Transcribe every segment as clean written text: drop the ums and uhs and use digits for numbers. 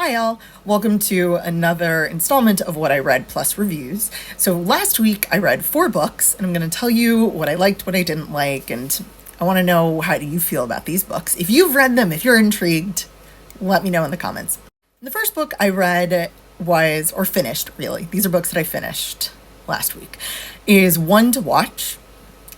Hi all, welcome to another installment of What I Read Plus Reviews. So last week I read 4 books and I'm going to tell you what I liked, what I didn't like, and I want to know how do you feel about these books. If you've read them, if you're intrigued, let me know in the comments. The first book I read was, or finished really, these are books that I finished last week, is One to Watch.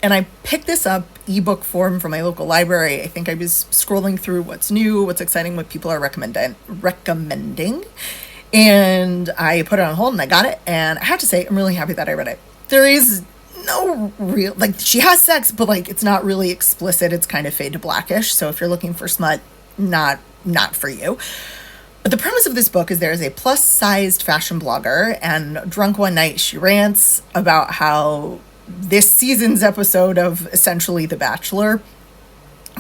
And I picked this up ebook form from my local library. I think I was scrolling through what's new, what's exciting, what people are recommending. And I put it on hold and I got it. And I have to say, I'm really happy that I read it. There is no real, she has sex, but it's not really explicit. It's kind of fade to blackish. So if you're looking for smut, not for you. But the premise of this book is there is a plus-sized fashion blogger, and drunk one night she rants about how this season's episode of essentially The Bachelor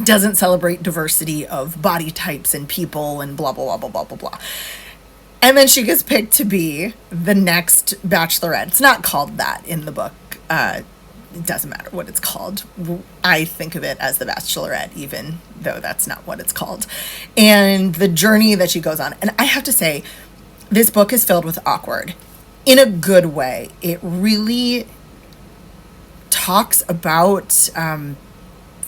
doesn't celebrate diversity of body types and people and blah, blah, blah, blah, blah, blah, blah. And then she gets picked to be the next Bachelorette. It's not called that in the book. It doesn't matter what it's called. I think of it as The Bachelorette, even though that's not what it's called. And the journey that she goes on. And I have to say, this book is filled with awkward in a good way. It really talks about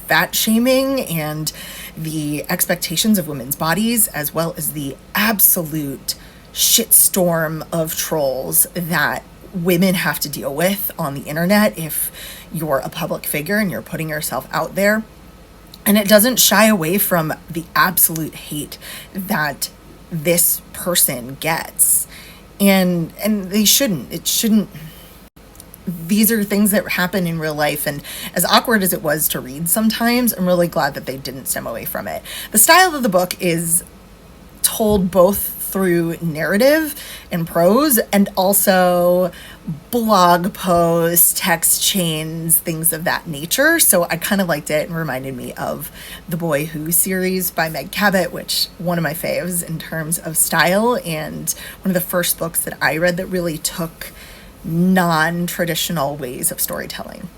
fat shaming and the expectations of women's bodies, as well as the absolute shitstorm of trolls that women have to deal with on the internet if you're a public figure and you're putting yourself out there. And it doesn't shy away from the absolute hate that this person gets. And they shouldn't. It shouldn't. These are things that happen in real life, and as awkward as it was to read sometimes, I'm really glad that they didn't stem away from it. The style of the book is told both through narrative and prose, and also blog posts, text chains, things of that nature. So I kind of liked it and reminded me of the Boy Who series by Meg Cabot, which one of my faves in terms of style, and one of the first books that I read that really took non-traditional ways of storytelling.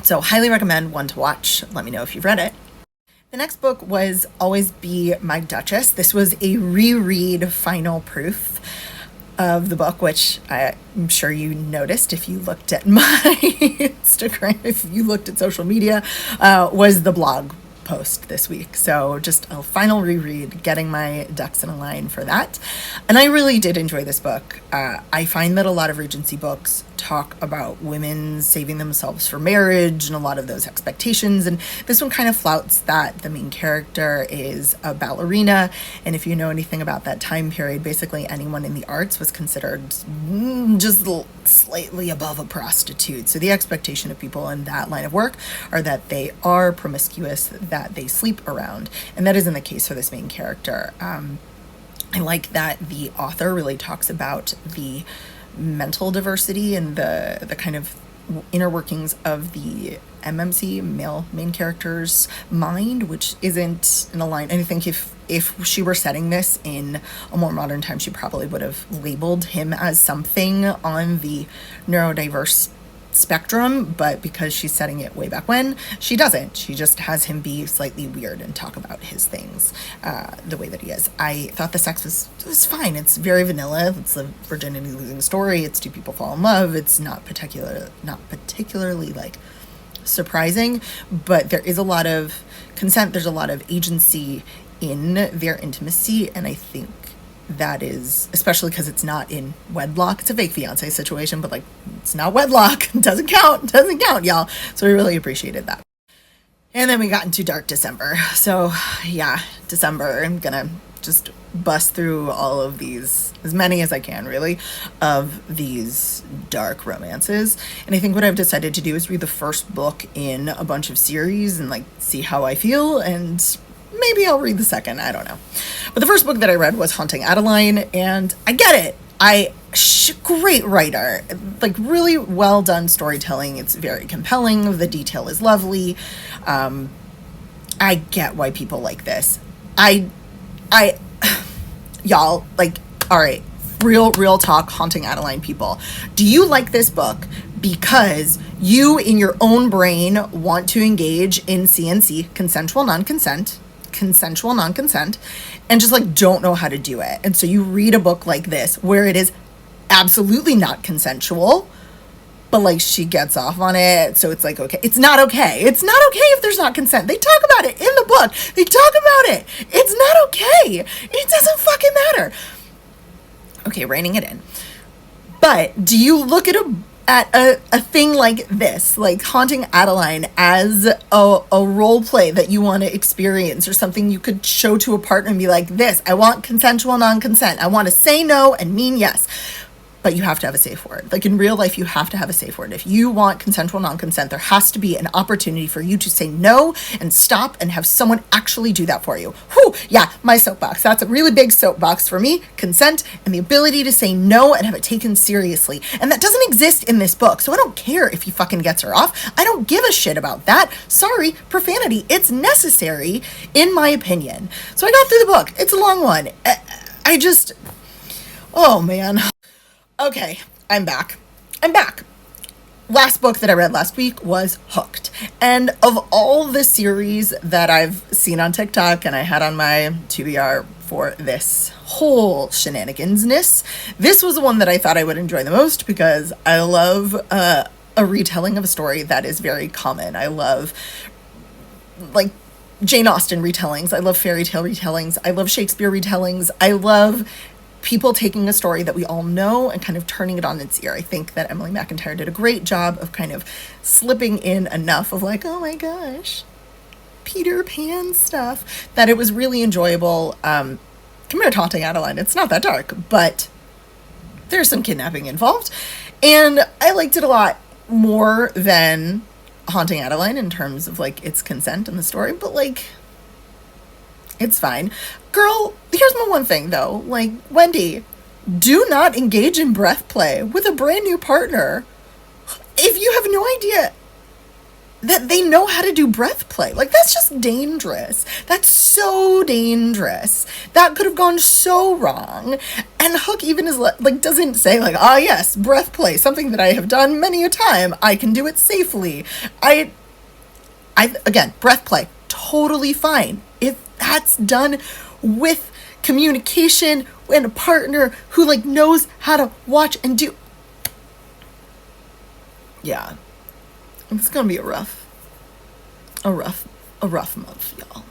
So highly recommend One to Watch. Let me know if you've read it. The next book was Always Be My Duchess. This was a reread final proof of the book, which I'm sure you noticed if you looked at my Instagram, if you looked at social media, was the blog post this week. So just a final reread, getting my ducks in a line for that. And I really did enjoy this book. I find that a lot of Regency books talk about women saving themselves for marriage and a lot of those expectations, and this one kind of flouts that. The main character is a ballerina, and if you know anything about that time period, basically anyone in the arts was considered just slightly above a prostitute. So the expectation of people in that line of work are that they are promiscuous, that they sleep around, and that isn't the case for this main character. I like that the author really talks about the mental diversity and the kind of inner workings of the MMC, male main character's mind, which isn't in a line. And I think if she were setting this in a more modern time, she probably would have labeled him as something on the neurodiverse spectrum, but because she's setting it way back when, she doesn't. She just has him be slightly weird and talk about his things the way that he is. I thought the sex was fine. It's very vanilla. It's a virginity losing story. It's 2 people fall in love. It's not particularly surprising, but there is a lot of consent. There's a lot of agency in their intimacy, and I think that is, especially because it's not in wedlock. It's a fake fiance situation, but it's not wedlock. Doesn't count, y'all. So we really appreciated that. And then we got into dark December. So yeah, December, I'm gonna just bust through all of these, as many as I can really, of these dark romances. And I think what I've decided to do is read the first book in a bunch of series and see how I feel, and maybe I'll read the second, I don't know. But the first book that I read was Haunting Adeline, and I get it. Great writer, really well done storytelling. It's very compelling. The detail is lovely. I get why people like this. Y'all, all right, real talk, Haunting Adeline people. Do you like this book because you in your own brain want to engage in CNC, consensual non-consent, and just like don't know how to do it. And so you read a book like this where it is absolutely not consensual, but like she gets off on it, so it's like, okay, it's not okay. It's not okay if there's not consent. They talk about it in the book. They talk about it. It's not okay. It doesn't fucking matter. Okay, reining it in. But do you look at a thing like this, like Haunting Adeline, as a role play that you want to experience, or something you could show to a partner and be like, this, I want consensual non-consent. I want to say no and mean yes. But you have to have a safe word. Like in real life, you have to have a safe word. If you want consensual non-consent, there has to be an opportunity for you to say no and stop and have someone actually do that for you. Whew, yeah, my soapbox. That's a really big soapbox for me. Consent and the ability to say no and have it taken seriously. And that doesn't exist in this book. So I don't care if he fucking gets her off. I don't give a shit about that. Sorry, profanity. It's necessary, in my opinion. So I got through the book. It's a long one. Oh man. Okay, I'm back. Last book that I read last week was Hooked. And of all the series that I've seen on TikTok and I had on my TBR for this whole shenanigansness, this was the one that I thought I would enjoy the most, because I love a retelling of a story that is very common. I love, like, Jane Austen retellings. I love fairy tale retellings. I love Shakespeare retellings. I love people taking a story that we all know and kind of turning it on its ear. I think that Emily McIntyre did a great job of kind of slipping in enough of like, oh my gosh, Peter Pan stuff, that it was really enjoyable. Compared to Haunting Adeline, it's not that dark, but there's some kidnapping involved. And I liked it a lot more than Haunting Adeline in terms of like its consent in the story, but like, it's fine. Girl, here's my one thing though. Like, Wendy, do not engage in breath play with a brand new partner if you have no idea that they know how to do breath play. Like, that's just dangerous. That's so dangerous. That could have gone so wrong. And Hook even is like, doesn't say like, ah, yes, breath play, something that I have done many a time. I can do it safely. Again, breath play, totally fine. If that's done with communication and a partner who like knows how to watch and do. Yeah, it's gonna be a rough month, y'all.